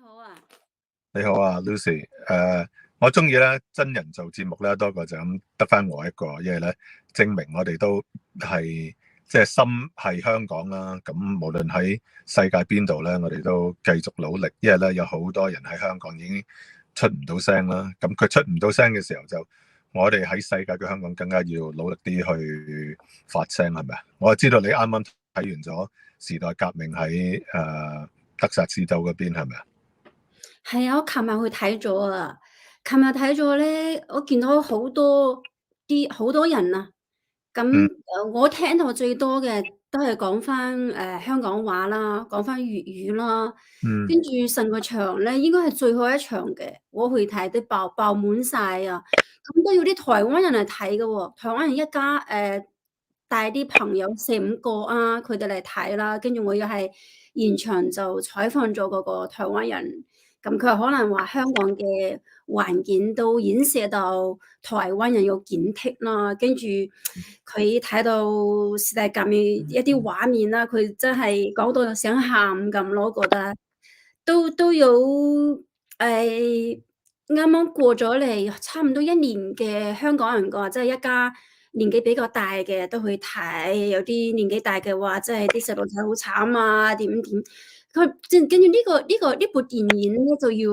好啊，你好啊，Lucy。我中意咧真人做節目咧多過就咁得翻我一個，因為咧證明我哋都係即係心係香港啦。咁無論喺世界邊度咧，我哋都繼續努力，因為咧有好多人喺香港已經出唔到聲啦。咁佢出唔到聲嘅時候，就我哋喺世界嘅香港更加要努力啲去發聲，係咪啊？我知道你啱啱睇完咗時代革命喺德薩斯州嗰邊，係咪啊？係啊，我琴日去睇咗啊。琴日睇咗咧，我見到好多人啊。咁嗯我聽到最多嘅都係講翻香港話啦，講翻粵語啦。嗯。跟住成個場咧，應該係最後一場嘅，我去睇都爆滿晒啊！咁都有啲台灣人嚟睇嘅喎，台灣人一家帶啲朋友4、5個啊，佢哋嚟睇啦。跟住我又係現場就採訪咗嗰個台灣人。咁佢可能話香港嘅環境都影射到台灣人有警惕啦，跟住佢睇到時代革命一啲畫面啦，佢真係講到想喊咁咯，覺得都有啱啱過咗嚟差唔多1年嘅香港人個，即係一家年紀比較大嘅都去睇，有啲年紀大嘅話，即係啲細路仔好慘啊，點點。佢跟住呢部電影咧，就要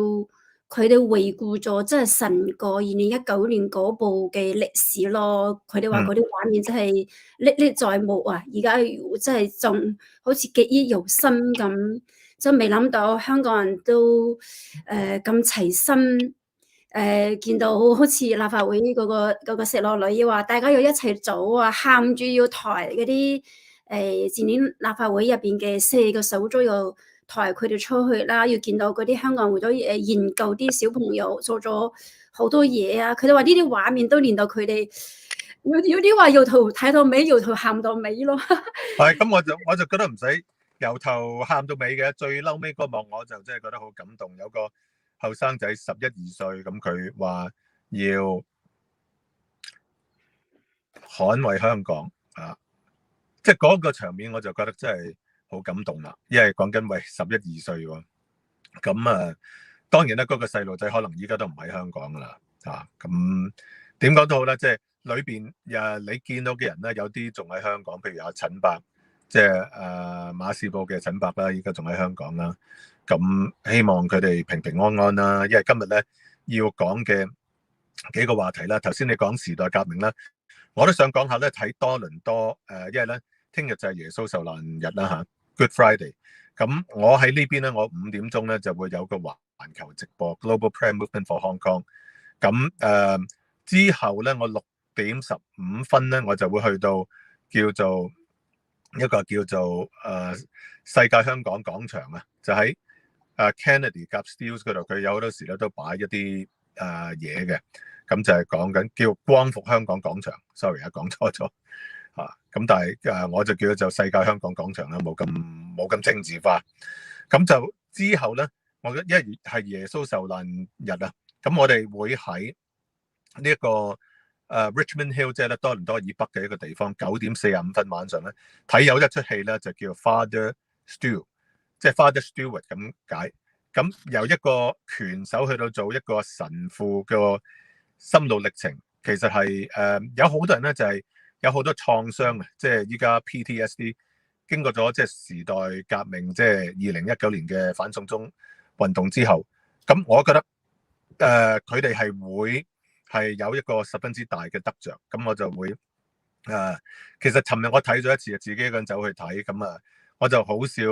佢哋回顧咗即係成個2019年嗰部嘅歷史咯。佢哋話嗯嗰啲畫面真係歷歷在目啊！而家真係仲好似記憶猶新咁，真未諗到香港人都咁齊心。見到好似立法會嗰個石落女話，大家要一齊走啊，喊住要抬嗰啲前年立法會入邊嘅4個手足要抬佢哋出去啦，要見到嗰啲香港為咗研究啲小朋友做咗好多嘢啊，佢哋話呢啲畫面都令到佢哋有啲話由頭睇到尾，由頭喊到尾咯。係咁，我就覺得唔使由頭喊到尾嘅，最嬲尾嗰幕我就真係覺得好感動。有個後生仔11、12歲，咁佢話要捍衛香港啊，即係嗰個場面我就覺得真係好感動啦。因為講緊喂11、12歲喎，咁當然啦，嗰個細路仔可能依家都唔喺香港噶啦啊。咁點講都好啦，即係裏邊你見到嘅人咧，有啲仲喺香港，譬如阿陳伯，即係馬士布嘅陳伯啦，依家仲喺香港啦。咁希望佢哋平平安安啦。因為今日咧要講嘅幾個話題啦，頭先你講時代革命啦，我都想講下咧睇多倫多因為咧聽日就係耶穌受難日啦嚇，Good Friday。咁我喺呢邊咧，我5點鐘咧就會有個環球直播 Global Prayer Movement for Hong Kong。咁之後咧，我6點15分咧，我就會去到叫做一個叫做世界香港廣場啊，就喺Kennedy 夾 Steeles 嗰度，佢有好多時咧都擺一啲嘢嘅。咁就係講緊叫光復香港廣場 ，sorry 啊，講錯咗啊。咁但係我就叫佢做世界香港廣場啦，冇咁政治化。咁就之後咧，我覺得1月係耶穌受難日啊，咁我哋會喺呢一個Richmond Hill， 即係咧多倫多以北嘅一個地方，9點45分晚上咧睇有一出戲咧，就叫 Father Stu， 即係 Father Stewart 咁解。咁由一個拳手去到做一個神父嘅心路歷程，其實係有好多人咧就係有好多創傷啊，即係依家 PTSD 經過咗即係時代革命，即係2019年嘅反送中運動之後，咁我覺得佢哋係會係有一個十分之大嘅得着。咁我就會其實尋日我睇咗一次，自己一個人走去睇，咁我就好少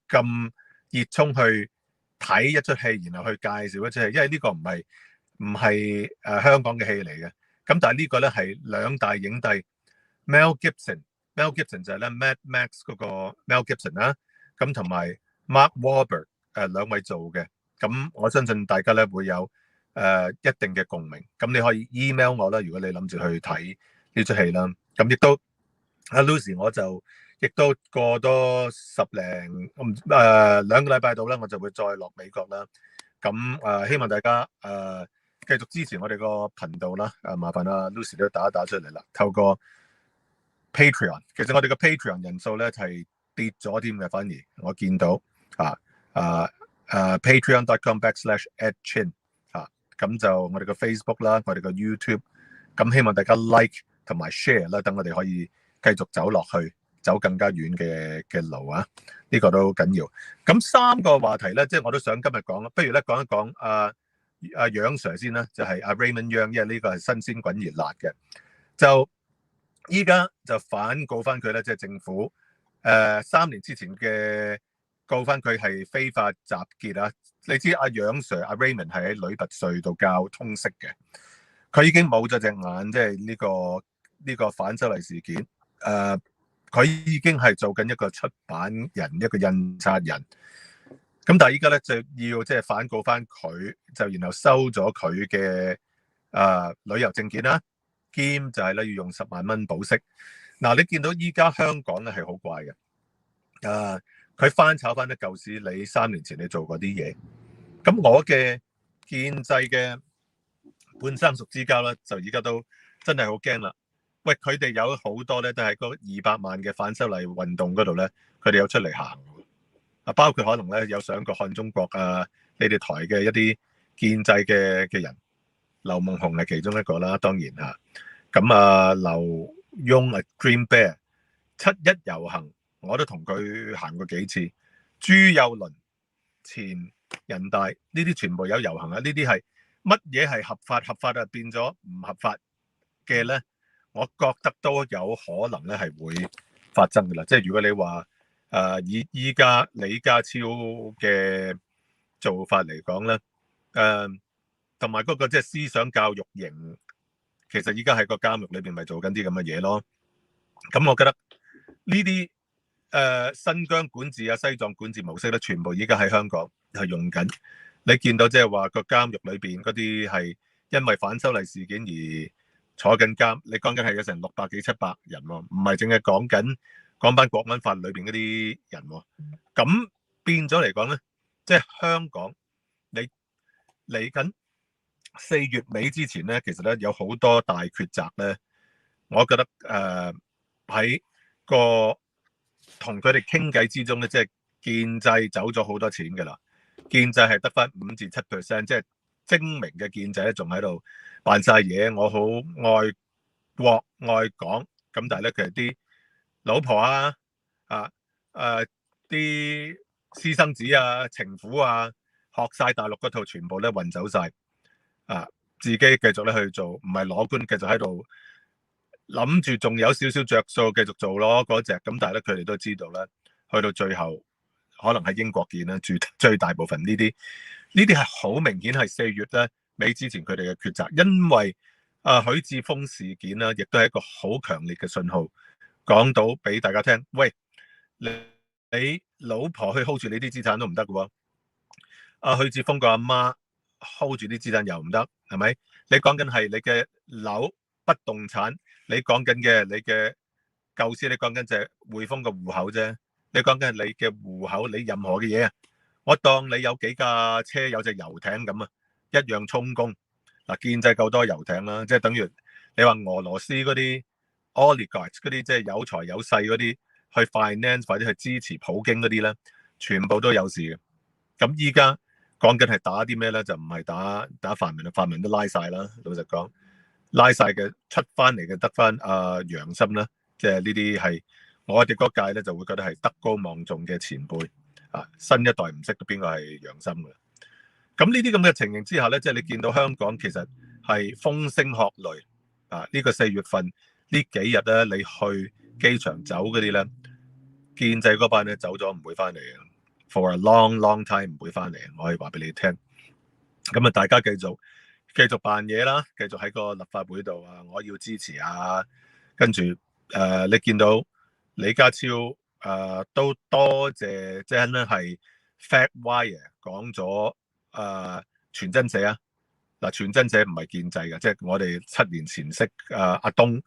咁熱衷去睇一出戲，然後去介紹一出戲，因為呢個唔係香港嘅戲嚟嘅。咁但係呢個咧係兩大影帝 Mel Gibson 就係咧 Mad Max 嗰個 Mel Gibson 啦，咁同埋 Mark Wahlberg 兩位做嘅。咁我相信大家咧會有一定嘅共鳴。咁你可以 email 我啦，如果你諗住去睇呢出戲啦。咁亦都阿 Lucy 我就亦都過多2個禮拜到啦，我就會再落美國啦。咁希望大家繼續支持我哋個頻道啦。麻煩阿 Lucy 都打一打出嚟啦。透過 Patreon， 其實我哋個 Patreon 人數咧係跌咗添嘅，反而我見到 patreon.com/@chin 咁就我哋個 Facebook 啦，我哋個 YouTube， 咁希望大家 like 同埋 share 啦，等我哋可以繼續走落去，走更加遠嘅路啊！呢個都好緊要。咁3個話題咧，即係我都想今日講，不如咧講一講阿楊 Sir 先啦，就係阿 Raymond Yang， 因為呢個係新鮮滾熱辣嘅，就依家就反告翻佢咧，即係政府3年之前嘅告翻佢係非法集結啊！你知阿楊 Sir 阿 Raymond 係喺女拔萃度教通識嘅，佢已經冇咗隻眼，即係呢個反修例事件。佢已經係做緊一個出版人，一個印刷人。咁但係依家咧就要即係反告翻佢，就然後收咗佢嘅旅遊證件啦，兼就係咧要用10萬蚊保釋。嗱，你見到依家香港咧係好怪嘅，佢翻炒翻啲舊事，你3年前你做過啲嘢。咁我嘅建制嘅半生熟之交咧，就而家都真係好驚啦。喂，佢哋有好多咧，都係嗰200萬嘅反修例運動嗰度咧，佢哋有出嚟行啊，包括可能咧有上過漢中國啊，你哋台嘅一啲建制嘅人，劉夢熊係其中一個啦，當然嚇。咁劉墉Green Bear 7·1遊行，我都同佢行過幾次。朱佑倫前人大呢啲全部有遊行啊，呢啲係乜嘢係合法啊變咗唔合法嘅咧？我覺得都有可能咧係會發生噶啦，即係如果你話以依家李家超嘅做法嚟講咧，同埋嗰個即係思想教育營，其實依家喺個監獄裏邊咪做緊啲咁嘅嘢咯。咁我覺得呢啲新疆管治啊、西藏管治模式咧，全部依家喺香港係用緊。你見到即係話個監獄裏邊嗰啲係因為反修例事件而坐緊監，你講緊係有成600幾700人喎，唔係淨係講翻國安法裏邊嗰啲人喎。咁變咗嚟講咧，即係香港你嚟緊4月尾之前咧，其實咧有好多大抉擇咧，我覺得喺個同佢哋傾偈之中咧，即係建制走咗好多錢㗎啦，建制係得翻5至7%，即係精明嘅建制咧，仲喺度扮晒嘢，我好愛國愛港，咁但係咧佢係啲老婆啲私生子啊、情婦啊，學晒大陸嗰套，全部咧運走晒，自己繼續咧去做，唔係攞官，繼續喺度諗住仲有少少着數，繼續做咯嗰隻。咁但係咧佢哋都知道咧，去到最後可能喺英國見啦，最大部分呢啲係好明顯係4月咧尾之前佢哋嘅抉擇，因為許智峯事件啦，亦都係一個好強烈嘅信號，講到俾大家聽，喂，你老婆去 hold 住你啲資產都唔得嘅喎，許智峯個阿媽 hold 住啲資產又唔得，係咪？你講緊係你嘅樓不動產，你講緊嘅你嘅舊時，你講緊隻匯豐嘅戶口啫，你講緊係你嘅戶口，你任何嘅嘢啊，我當你有幾架車，有隻遊艇咁啊，一樣充公。嗱，建制夠多遊艇啦，即係等於你話俄羅斯嗰啲 oligarchs 嗰啲，即係有財有勢嗰啲，去 finance 或者去支持普京嗰啲咧，全部都有事嘅。咁依家講緊係打啲咩咧？就唔係打泛民啦，泛民都拉晒啦。老實講，拉晒嘅出翻嚟嘅得翻楊森啦，即係呢啲係我哋嗰屆咧就會覺得係德高望重嘅前輩啊，新一代唔識得邊個係楊森嘅。咁呢啲咁嘅情形之下咧，即係你見到香港其實係風聲鶴唳啊！呢個4月份呢幾日咧，你去機場走嗰啲咧，建制嗰班咧走咗唔會翻嚟嘅 ，for a long time 唔會翻嚟，我可以話俾你聽。咁啊，大家繼續扮嘢啦，繼續喺個立法會度啊，我要支持啊，跟住你見到李家超都多謝，即係咧係 FactWire 講咗。傳真社嗱，傳真社唔係建制嘅，即係我哋7年前識阿東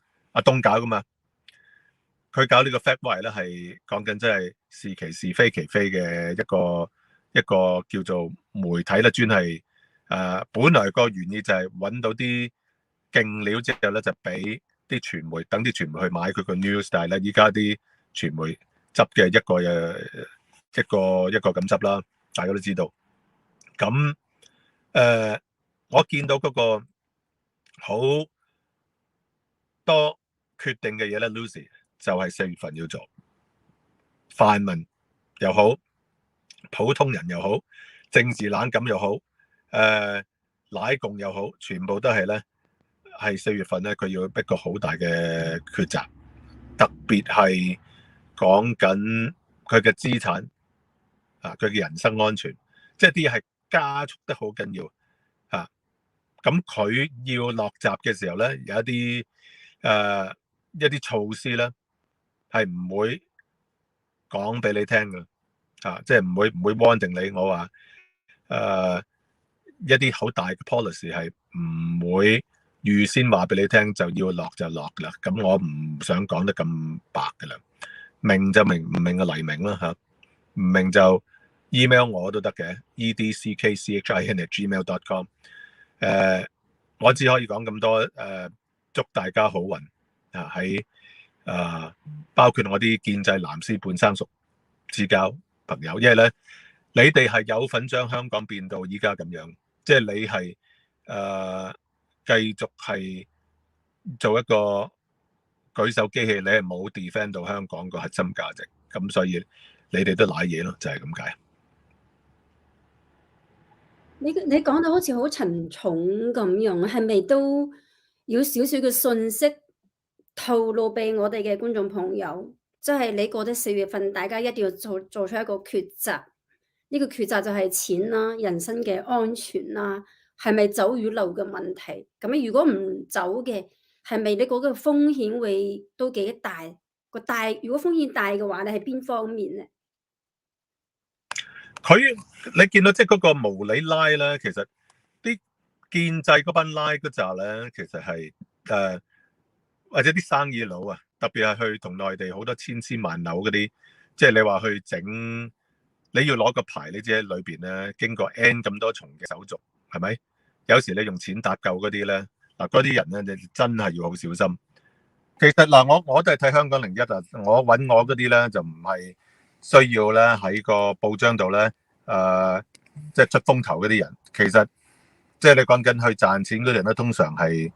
搞噶嘛，佢搞呢個 FactWire 咧係講緊即係是其是非其非嘅一個叫做媒體咧，專係本來個原意就係揾到啲勁料之後咧，就俾啲傳媒，等啲傳媒去買佢個 news， 但係咧依家啲傳媒執嘅一個咁執啦，大家都知道。咁我見到嗰個好多決定嘅嘢咧 ，Lucy 就係4月份要做，泛民又好，普通人又好，政治冷感又好，奶共又好，全部都係咧，係4月份咧，佢要逼個好大嘅抉擇，特別係講緊佢嘅資產啊，佢嘅人身安全，即係啲係加速得好緊要啊。咁佢要落閘嘅時候咧，有一啲措施咧係唔會講俾你聽嘅啊，即係唔會 warn 定你。我話一啲好大嘅 policy 係唔會預先話俾你聽，就要落就落啦。咁我唔想講得咁白㗎啦，明就明，唔明就黎明啦嚇。唔明就 email 我都得嘅 edckchin@gmail.com。我只可以講咁多。祝大家好運啊！喺包括我啲建制藍絲半生熟之交朋友，因為咧你哋係有份將香港變到依家咁樣，即係你係繼續係做一個舉手機器，你係冇 defend 到香港個核心價值，咁所以你哋都賴嘢咯，就係咁解。你講到好似好沉重咁樣，係咪都要少少嘅信息透露俾我哋嘅觀眾朋友？即係你覺得4月份大家一定要做出一個抉擇，呢個抉擇就係錢啦、人身嘅安全啦，係咪走與留嘅問題？咁如果唔走嘅，係咪你嗰個風險會都幾大？如果風險大嘅話，你係邊方面咧？你見到即係嗰個無理拉咧，其實啲建制嗰班拉嗰扎咧，其實係或者啲生意佬啊，特別係去同內地好多千絲萬縷嗰啲，即係你話去整，你要攞個牌，你知喺裏邊咧經過 N 咁多重嘅手續，係咪？有時你用錢搭救嗰啲咧，嗱嗰啲人咧，你真係要好小心。其實嗱，我都係睇香港01啊，我揾我嗰啲咧就唔係需要咧喺個報章度咧，即係出風頭嗰啲人，其實即係你講緊去賺錢嗰啲人咧，通常係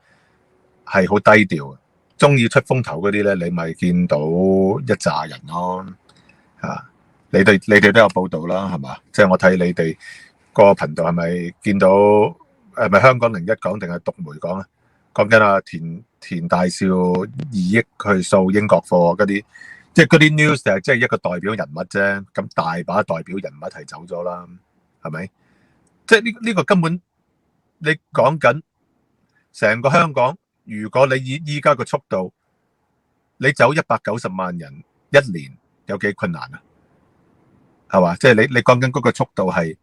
好低調嘅，中意出風頭嗰啲咧，你咪見到一紮人咯，啊，你哋都有報道啦，係嘛？即係我睇你哋個頻道係咪見到係咪香港01講定係獨媒講啊？講緊阿田大少2億去掃英國貨嗰啲。即係嗰啲 news 就係即係一個代表人物啫，咁大把代表人物係走咗啦，係咪？即係呢個根本你講緊成個香港，如果你以依家個速度，你走190萬人一年有幾困難啊？係嘛？即係你講緊嗰個速度係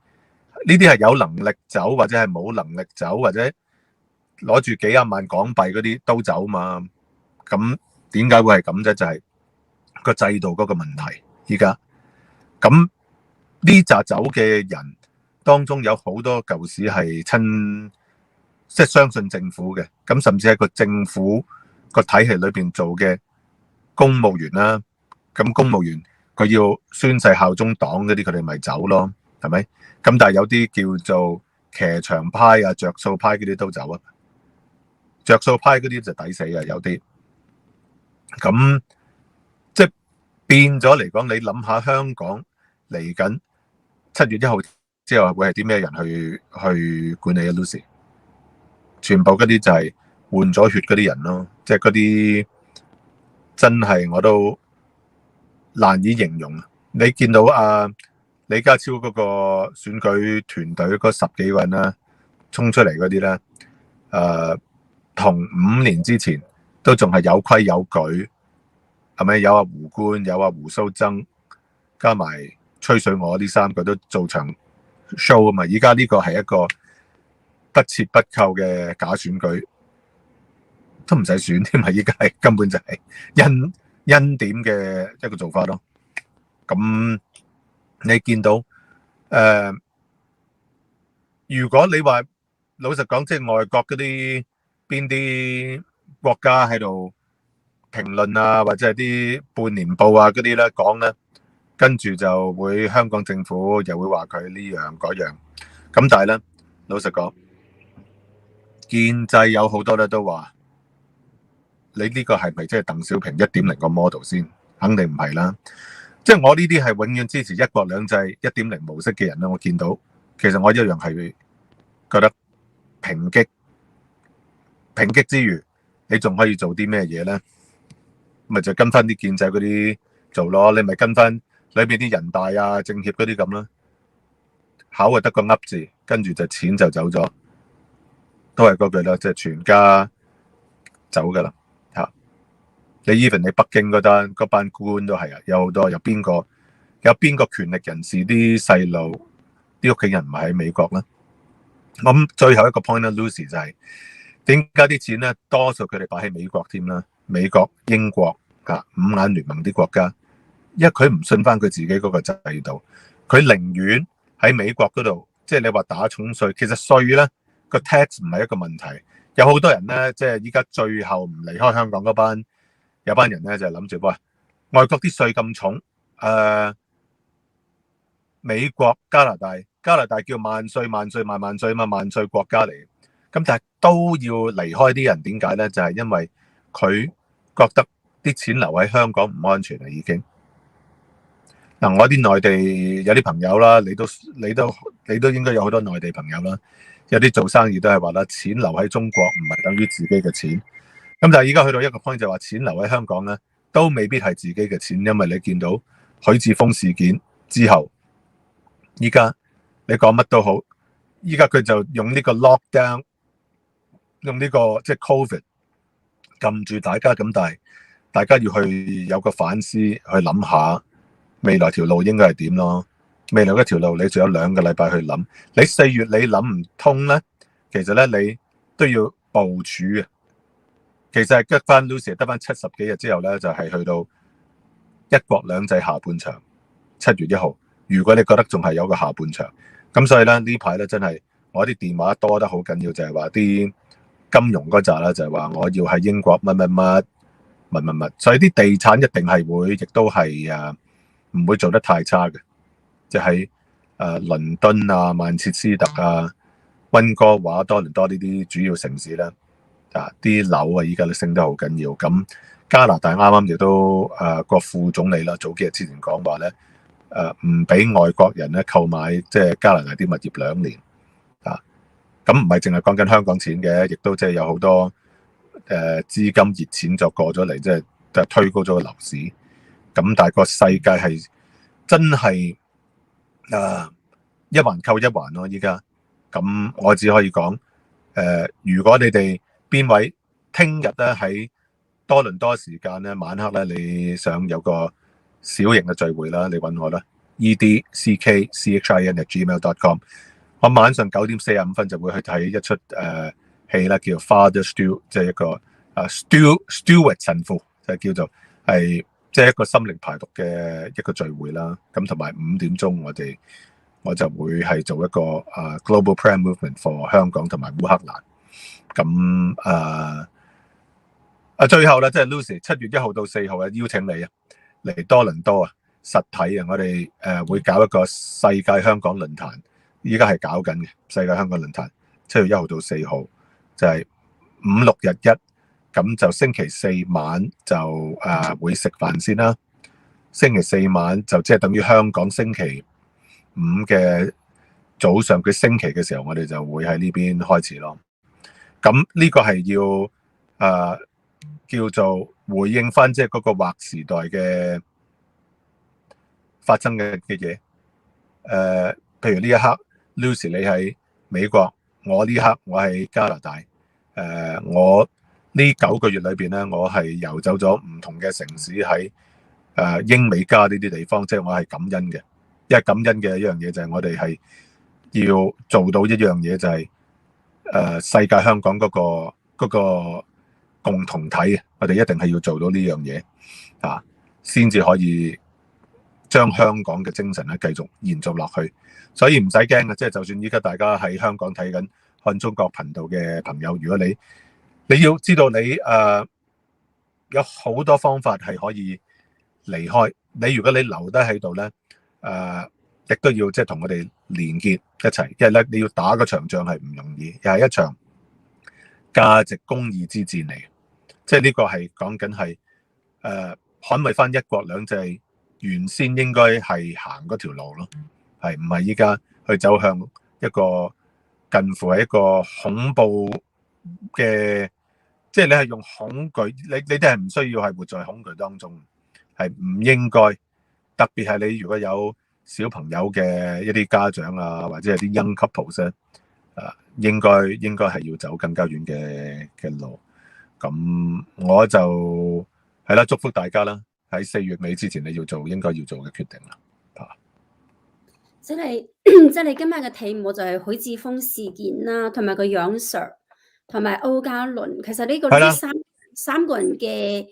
呢啲係有能力走，或者係冇能力走，或者攞住幾廿萬港幣嗰啲都走嘛？咁點解會係咁啫？就係個制度嗰個問題，依家咁呢扎走嘅人當中有好多舊時係即係相信政府嘅，咁甚至喺個政府個體系裏邊做嘅公務員啦，咁公務員佢要宣誓效忠黨嗰啲，佢哋咪走咯，係咪？咁但係有啲叫做騎牆派啊、着數派嗰啲都走啊，着數派嗰啲就抵死啊，有啲咁。即係變咗嚟講，你諗下香港嚟緊7月1號之後會係啲咩人去管理啊 Lucy？ 全部嗰啲就係換咗血嗰啲人咯，即係嗰啲真係我都難以形容。你見到李家超嗰個選舉團隊嗰10幾個人啦，衝出嚟嗰啲咧，同5年之前都仲係有規有矩。係咪有胡官，有胡鬚曾，加埋吹水我呢3個都做場 show 啊嘛？依家呢個係一個不折不扣嘅假選舉，都唔使選添啊！依家係根本就係恩典嘅一個做法咯。咁你見到如果你話老實講，即係外國嗰啲邊啲國家喺度評論啊，或者係啲半年報啊嗰啲咧講咧，跟住就會香港政府又會話佢呢樣嗰樣。咁但係咧，老實講，建制有好多咧都話，你呢個係咪即係鄧小平1.0個 model 先？肯定唔係啦。即係我呢啲係永遠支持一國兩制1.0模式嘅人咧，我見到其實我一樣係覺得抨擊之餘，你仲可以做啲咩嘢咧？咪就跟翻啲建制嗰啲做咯，你咪跟翻裏邊啲人大啊、政協嗰啲咁啦。口係得個噏字，跟住就錢就走咗，都係嗰句啦，即係全家走噶啦嚇。你 even 你北京嗰班官都係啊，有好多有邊個權力人士啲細路啲屋企人唔係喺美國啦。咁最後一個 point 咧，Lucy 就係點解啲錢咧多數佢哋擺喺美國添啦？美國、英國啊、五眼聯盟啲國家，因為佢唔信翻佢自己嗰個制度，佢寧願喺美國嗰度，即係你話打重稅，其實稅咧個 tax 唔係一個問題。有好多人咧，即係依家最後唔離開香港嗰班，有班人咧就係諗住，喂，外國啲稅咁重，美國、加拿大叫萬稅萬稅萬萬稅嘛，萬稅國家嚟，咁但係都要離開啲人，點解咧？就係因為佢覺得啲錢留喺香港唔安全啦，已經。嗱，我啲內地有啲朋友啦，你都應該有好多內地朋友啦，有啲做生意都係話啦，錢留喺中國唔係等於自己嘅錢。咁但係而家去到一個 point 就話，錢留喺香港咧，都未必係自己嘅錢，因為你見到許智峰事件之後，依家你講乜都好，依家佢就用呢個 lockdown， 用呢個即係 covid 撳住大家，咁但係大家要去有個反思，去諗下未來條路應該係點咯。未來嗰條路你仲有2個禮拜去諗，你4月你諗唔通咧，其實咧你都要部署嘅。其實係得翻 Lucy 得翻70幾日之後咧，就係去到一國兩制下半場7月1號。如果你覺得仲係有個下半場，咁所以咧呢排咧真係我啲電話多得好緊要，就係話啲金融嗰扎啦，就係話我要喺英國乜，所以啲地產一定係會，亦都係唔會做得太差嘅，即係倫敦啊、曼徹斯特啊、溫哥華、多倫多呢啲主要城市咧，啲樓啊依家都升得好緊要。咁加拿大啱啱亦都個副總理啦，早幾日之前講話咧，唔俾外國人咧購買即係加拿大啲物業2年啊。咁唔係淨係講緊香港錢嘅，亦都即係有好多資金熱錢就過咗嚟，即係推高咗個樓市。咁但係個世界係真係一環扣一環咯，依家。咁我只可以講如果你哋邊位聽日咧喺多倫多時間咧晚黑咧，你想有個小型嘅聚會啦，你揾我啦 edckchin@gmail.com。我晚上9點45分就會去睇一出戲啦，叫 Father Stu， 即係一個Stewart 神父，就叫做係即係一個心靈排毒嘅一個聚會啦。咁同埋5點鐘我就會係做一個Global Prayer Movement for 香港同埋烏克蘭。咁最後咧，即係 Lucy 7月1號到4號啊，邀請你嚟多倫多實體我哋會搞一個世界香港論壇。依家係搞緊嘅世界香港論壇，7月1號到4號就係5、6日1，咁就星期4晚就會食飯先啦。星期4晚就即係等於香港星期5嘅早上，佢升旗嘅時候，我哋就會喺呢邊開始咯。咁呢個係要叫做回應翻即係嗰個劃時代嘅發生嘅嘢。譬如呢一刻 Lucy 你喺美國，我呢刻我喺加拿大。我呢9個月裏邊咧，我係遊走咗唔同嘅城市喺英美加呢啲地方，即係我係感恩嘅。因為感恩嘅一樣嘢就係我哋係要做到一樣嘢，就係世界香港嗰個共同體，我哋一定係要做到呢樣嘢先至可以將香港嘅精神咧繼續延續落去。所以唔使驚嘅，即係就算依家大家喺香港睇緊看中國頻道嘅朋友，如果你要知道你有好多方法係可以離開。你如果你留低喺度咧，亦都要即係同我哋連結一齊，因為咧你要打嗰場仗係唔容易，又係一場價值公義之戰嚟。即係呢個係講緊係捍衞翻一國兩制原先應該係行嗰條路咯，係唔係依家去走向一個近乎係一個恐怖嘅，即係你係用恐懼，你哋係唔需要係活在恐懼當中，係唔應該。特別係你如果有小朋友嘅一啲家長啊，或者係啲 young couples 咧，應該係要走更加遠嘅路。咁我就係啦，祝福大家啦！喺4月尾之前，你要做應該要做嘅決定啦。即係你今日嘅題目就係許智峰事件啦，同埋個楊 Sir， 同埋歐嘉倫。其實呢三個人嘅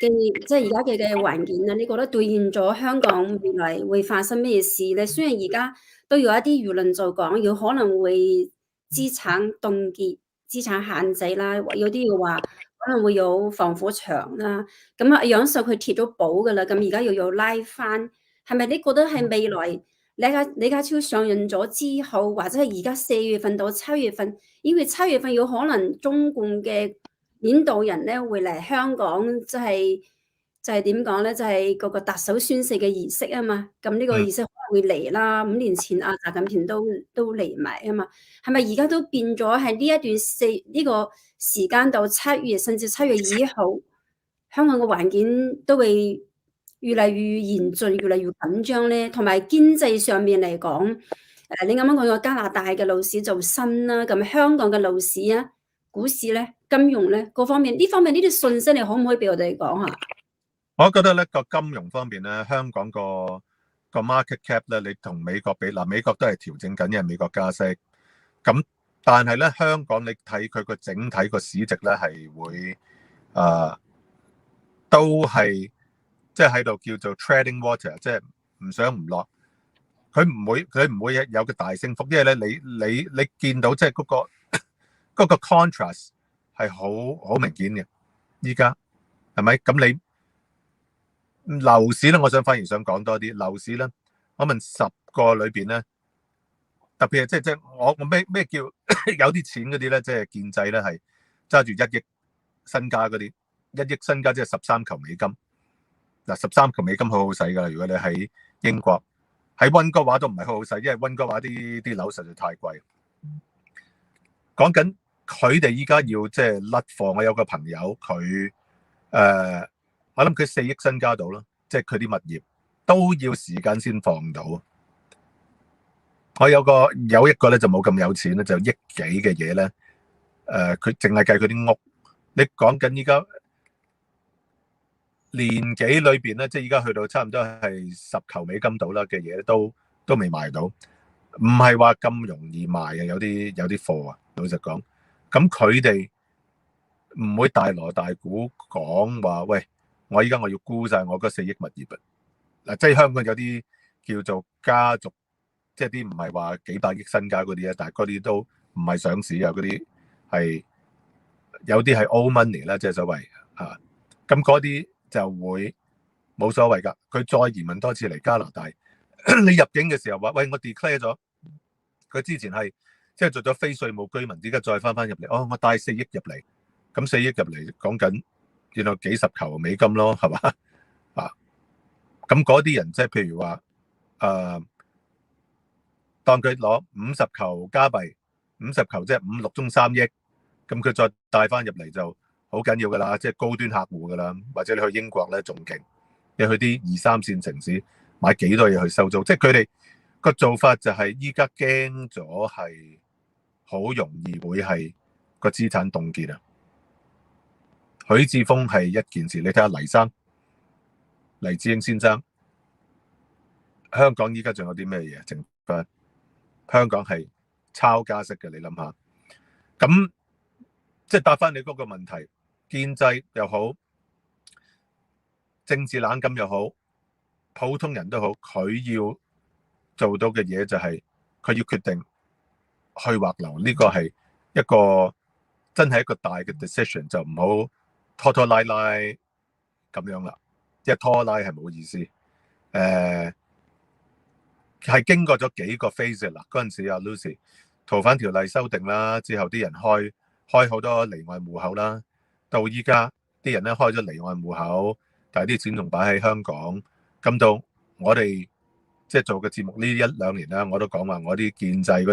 即係而家嘅環境啦，你覺得兌現咗香港未來會發生咩事咧？雖然而家都有一啲輿論就講有可能會資產凍結、資產限制啦，有啲要話可能會有防火牆啦。咁啊，楊 Sir 佢貼咗保噶啦，咁而家又要拉翻，係咪你覺得係未來李家超上任咗之後，或者係而家4月份到7月份，因為7月份有可能中共嘅領導人咧會嚟香港，就係點講咧？就係嗰個特首宣誓嘅儀式啊嘛。咁呢個儀式可能會嚟啦。5年前啊，習近平都嚟埋啊嘛。係咪而家都變咗係呢一段呢個時間到7月，甚至7月以後，香港嘅環境都會越嚟越嚴峻、越嚟越緊張咧？同埋經濟上面嚟講，你啱啱講個加拿大嘅樓市就新啦，咁香港嘅樓市啊、股市咧、金融咧各方面呢啲信息，你可唔可以俾我哋講下？我覺得咧個金融方面咧，香港個 market cap 咧，你同美國比，嗱美國都係調整緊，因為美國加息。咁但係咧香港你睇佢個整體個市值咧係會都係即係喺度叫做 treading water， 即係唔上唔落。佢唔會有個大升幅，因為咧你見到即係嗰個 contrast 係好明顯嘅。依家係咪？咁你樓市咧，我反而想講多啲樓市咧。我問10個裏邊咧，特別係即係我咩叫有啲錢嗰啲咧，即係建制咧係揸住1億身家嗰啲，1億身家即係13球美金。嗱，13球美金好好使噶啦。如果你喺英國喺溫哥華都唔係好好使，因為溫哥華啲樓實在太貴。講緊佢哋依家要即係甩貨。我有個朋友佢我諗佢4億身家到啦，即係佢啲物業都要時間先放到。我有一個咧就冇咁有錢咧，就億幾嘅嘢咧。佢淨係計佢啲屋。你講緊依家年幾裏邊咧，即係依家去到差唔多係10球美金到啦嘅嘢，都未賣到。唔係話咁容易賣嘅，有啲貨啊。老實講，咁佢哋唔會大鑼大鼓講話，喂，我依家我要沽晒我嗰4億物業啊！嗱，即係香港有啲叫做家族，即係啲唔係話幾百億身家嗰啲啊，但係嗰啲都唔係上市啊，嗰啲係有啲係 old money 啦，即係所謂嚇。咁嗰啲就會冇所謂㗎。佢再移民多次嚟加拿大，你入境嘅時候話，喂，我 declare 咗，佢之前係即係做咗非稅務居民，而家再翻入嚟，哦，我帶4億入嚟，咁4億入嚟講緊，原來幾十球美金咯，係嘛？咁嗰啲人即係譬如話，當佢攞50球加幣，50球即係5、6中3億，咁佢再帶翻入嚟就好緊要噶啦，即係高端客戶噶啦。或者你去英國咧仲勁，你去啲2、3線城市買幾多嘢去收租，即係佢哋個做法就係依家驚咗係好容易會係個資產凍結啊。許智峰係一件事，你睇下黎智英先生，香港依家仲有啲咩嘢剩翻？香港係抄加息嘅，你諗下。咁即係答翻你嗰個問題，建制又好，政治冷感又好，普通人都好，佢要做到嘅嘢就係佢要決定去或留。呢個係一個真係一個大嘅 decision， 就唔好拖拖拉拉咁樣啦。一拖拉係冇意思。係經過咗幾個 phase 啦。嗰陣時阿 Lucy 逃犯條例修訂啦，之後啲人開好多離岸戶口啦，到依家啲人咧開咗離岸戶口，但係啲錢仲擺喺香港。咁到我哋即係做嘅節目呢一兩年啦，我都講話我啲建制嗰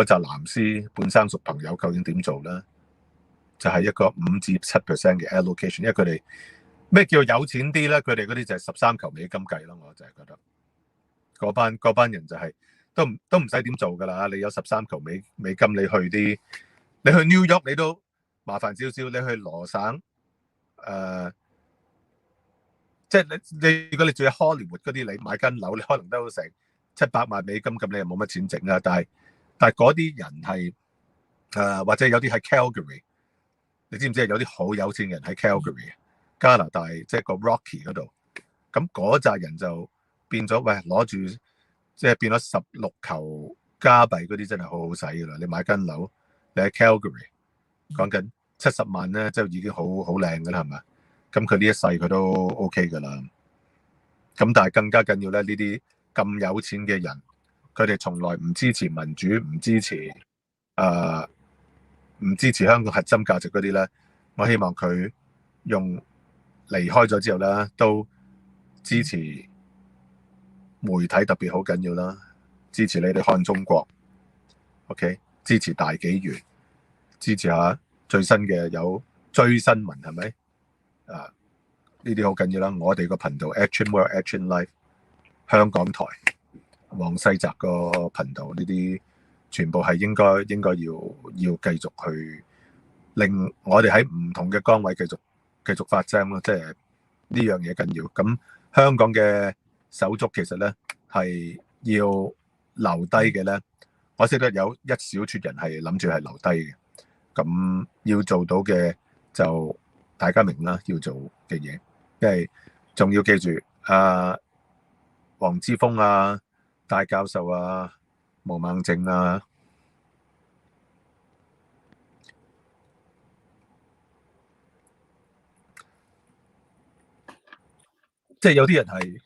紮藍絲半生熟朋友究竟點做咧？就係一個5至7% 嘅 allocation， 因為佢哋咩叫有錢啲咧？佢哋嗰啲就係13球美金計咯，我就係覺得嗰班人就係都唔使點做噶啦。你有13球美金，你去 New York 你都麻煩少少，你去羅省即係你如果你住喺 Hollywood 嗰啲，你買間樓你可能都成700萬美金，咁你又冇乜錢整啦。但係嗰啲人係或者有啲喺 Calgary。你知唔知有啲好有錢人喺 Calgary 加拿大，即係個 Rocky 嗰度，咁嗰扎人就變咗，喂，攞住即係變咗16球加幣嗰啲，真係好好使噶啦！你買間樓，你喺 Calgary 講緊70萬咧，即係已經好靚噶啦，係咪？咁佢呢一世佢都 OK 噶啦。咁但係更加緊要咧，呢啲咁有錢嘅人，佢哋從來唔支持民主，唔支持唔支持香港核心價值嗰啲咧，我希望佢用離開咗之後咧，都支持媒體，特別好緊要啦，支持你哋看中國 ，OK， 支持大紀元，支持下最新嘅有追新聞係咪？呢啲好緊要啦。我哋個頻道 Action World Action Life 香港台黃世澤個頻道呢啲。全部係應該要繼續去令我哋喺唔同嘅崗位繼續發聲咯，即係呢樣嘢緊要。咁香港嘅手足其實咧係要留低嘅咧，我識得有一小撮人係諗住係留低嘅。咁要做到嘅就大家明啦，要做嘅嘢，因為仲要記住黃之鋒啊、戴教授啊、毛孟靜啊，即係有啲人係